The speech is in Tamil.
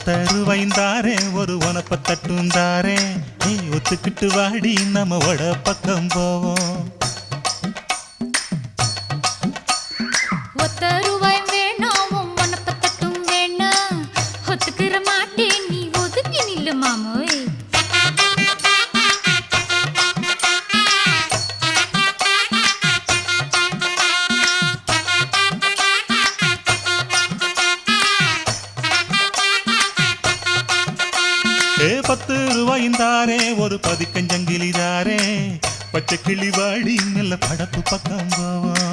ஒத்தருவைந்தாரே ஒரு உனப்ப தட்டுந்தாரே நீ ஒத்துக்கிட்டு வாடி நம்ம வட பக்கம் போவோம். ஒத்த ரூபாய் வேணாம் உனப்ப தட்டும் வேணாம் ஒத்துக்கிற மாட்டேன் நீ ஒதுங்கி நில்லு மாமோய். ₹10 ஒரு பதிக்கஞ்சங்கிலிதாரே பச்சை கிளி வாடி நல்ல படப்பு பக்கம் போவோம்.